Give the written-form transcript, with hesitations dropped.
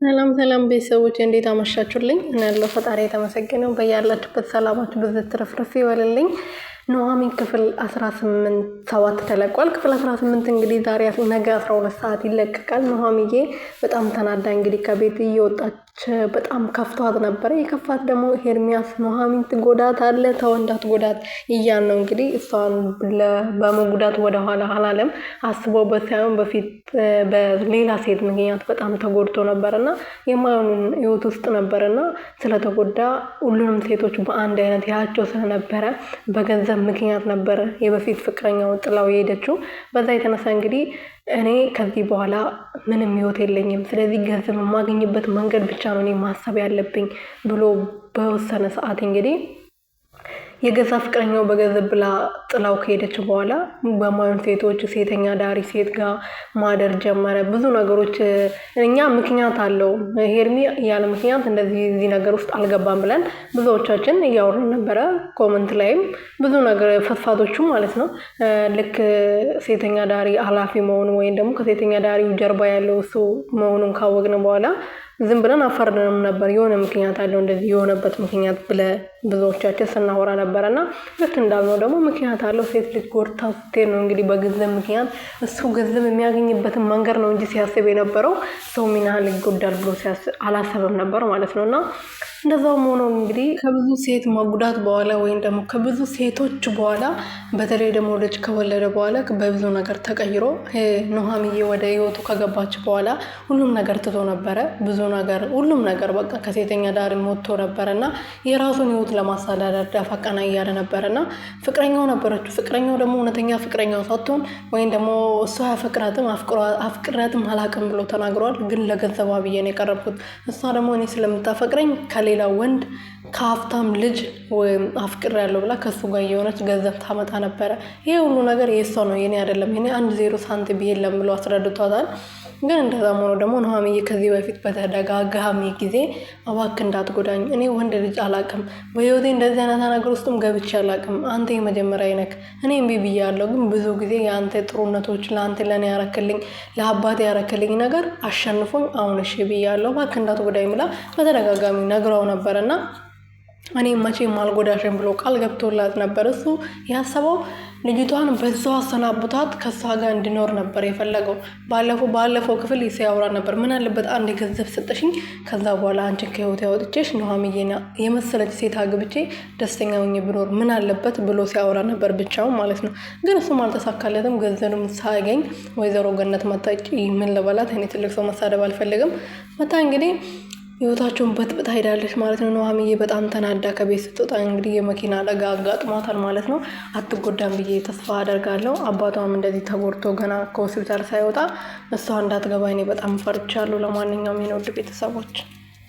ሰላም ሰላም ቤተሰቦች እንዴት አመሻችሁልኝ? እኔ ያለው ፈጣሪ የተመሰገነው በያላችሁበት ሰላማችሁ ብዙ ትርፍርፍ ይበልልኝ። ኑሐሚን ክፍል 18 ተለቋል። ክፍል 18 እንግዲህ ዛሬ ነገ 12 ሰዓት ይለቀቃል። ኑሐሚዬ በጣም ተናዳ እንግዲህ ከቤት እየወጣች በጣም ከፍቷት ነበረ። የከፋት ደግሞ ኤርሚያስ ኑሐሚን ትጎዳታለህ ተው እንዳትጎዳት እያልን ነው እንግዲህ እሷን በመጉዳት ወደኋላ አላለም። አስቦበት ሳይሆን በፊት በሌላ ሴት ምክንያት በጣም ተጎድቶ ነበርና የማይሆን ህይወት ውስጥ ነበርና ስለተጎዳ ሁሉንም ሴቶች በአንድ አይነት ያያቸው ስለነበረ በገንዘብ ምክንያት ነበረ የበፊት ፍቅረኛው ጥላው የሄደችው። በዛ የተነሳ እንግዲህ እኔ ከዚህ በኋላ ምንም ህይወት የለኝም፣ ስለዚህ ገንዘብ የማገኝበት መንገድ ብቻ ነው እኔ ማሰብ ያለብኝ ብሎ በወሰነ ሰዓት እንግዲህ የገዛ ፍቅረኛው በገንዘብ ብላ ጥላው ከሄደች በኋላ በማይሆን ሴቶች ሴተኛ ዳሪ ሴት ጋር ማደር ጀመረ። ብዙ ነገሮች እኛ ምክንያት አለው ሄርሚ ያለ ምክንያት እንደዚህ እዚህ ነገር ውስጥ አልገባም ብለን ብዙዎቻችን እያወራን ነበረ። ኮመንት ላይም ብዙ ነገር ፈትፋቶቹ ማለት ነው ልክ ሴተኛ ዳሪ ኃላፊ መሆኑ ወይም ደግሞ ከሴተኛ ዳሪው ጀርባ ያለው እሱ መሆኑን ካወቅን በኋላ ዝም ብለን አፈርደንም ነበር። የሆነ ምክንያት አለው እንደዚህ የሆነበት ምክንያት ብለ ብዙዎቻችን ስናወራ ነበርና ልክ እንዳልነው ደግሞ ምክንያት አለው። ሴት ልጅ ጎርታ ስትሄድ ነው እንግዲህ በገንዘብ ምክንያት እሱ ገንዘብ የሚያገኝበትን መንገድ ነው እንጂ ሲያስብ የነበረው ሰው ምን ያህል ይጎዳል ብሎ አላሰበም ነበር ማለት ነውና እንደዛውም ሆኖ እንግዲህ ከብዙ ሴት ማጉዳት በኋላ ወይም ደግሞ ከብዙ ሴቶች በኋላ በተለይ ደግሞ ልጅ ከወለደ በኋላ በብዙ ነገር ተቀይሮ ኑሐሚዬ ወደ ህይወቱ ከገባች በኋላ ሁሉም ነገር ትቶ ነበረ። ብዙ ነገር ሁሉም ነገር በቃ ከሴተኛ ዳር ሞቶ ነበርና የራሱን ህይወት ለማሳዳደር ደፋ ቀና እያለ ነበርና ፍቅረኛው ነበረችው። ፍቅረኛው ደግሞ እውነተኛ ፍቅረኛው ሳትሆን ወይም ደግሞ እሷ ያፈቅራትም አፍቅራትም አላቅም ብሎ ተናግሯል። ግን ለገንዘቧ ብዬ ነው የቀረብኩት። እሷ ደግሞ እኔ ስለምታፈቅረኝ ከሌላ ወንድ ከሀብታም ልጅ ወይም አፍቅሬያለሁ ብላ ከሱ ጋር የሆነች ገንዘብ ታመጣ ነበረ። ይሄ ሁሉ ነገር የሷ ነው የኔ አይደለም፣ የኔ 1 ሳንቲም የለም ብሎ አስረድቷታል። ግን እንደዛም ሆኖ ደግሞ ኑሐሚዬ ከዚህ በፊት በተደጋጋሚ ጊዜ እባክህ እንዳትጎዳኝ፣ እኔ ወንድ ልጅ አላቅም፣ በህይወቴ እንደዚህ አይነት ነገር ውስጥም ገብቼ አላቅም፣ አንተ የመጀመሪያ ነክ፣ እኔ እምቢ ብያለሁ። ግን ብዙ ጊዜ የአንተ ጥሩነቶች ለአንተ ለእኔ ያረክልኝ ለአባቴ ያረክልኝ ነገር አሸንፎኝ አሁን እሺ ብያለሁ፣ እባክህ እንዳትጎዳኝ ብላ በተደጋጋሚ ነግራው ነበርና እኔ መቼም አልጎዳሽም ብሎ ቃል ገብቶላት ነበር። እሱ ያሰበው ልጅቷን በዛው አሰናብቷት ከሷ ጋር እንዲኖር ነበር የፈለገው። ባለፈው ክፍል ሲያወራ ነበር ምን አለበት አንድ ገንዘብ ሰጠሽኝ ከዛ በኋላ አንቺ ከህይወት ያወጥቼሽ ኑሐሚዬና የመሰለች ሴት አግብቼ ደስተኛ ሆኜ ብኖር ምን አለበት ብሎ ሲያወራ ነበር ብቻውን ማለት ነው። ግን እሱም አልተሳካለትም። ገንዘብም ሳያገኝ ወይዘሮ ገነት መጣች። ምን ልበላት እኔ ትልቅ ሰው መሳደብ አልፈልግም። መጣ እንግዲህ ህይወታቸውን በጥብጣ ሄዳለች ማለት ነው። ኑሐሚዬ በጣም ተናዳ ከቤት ስትወጣ እንግዲህ የመኪና አደጋ አጋጥሟታል ማለት ነው። አትጎዳም ብዬ ተስፋ አደርጋለሁ። አባቷም እንደዚህ ተጎድቶ ገና ከሆስፒታል ሳይወጣ እሷ እንዳትገባ እኔ በጣም ፈርቻለሁ። ለማንኛውም የኔ ውድ ቤተሰቦች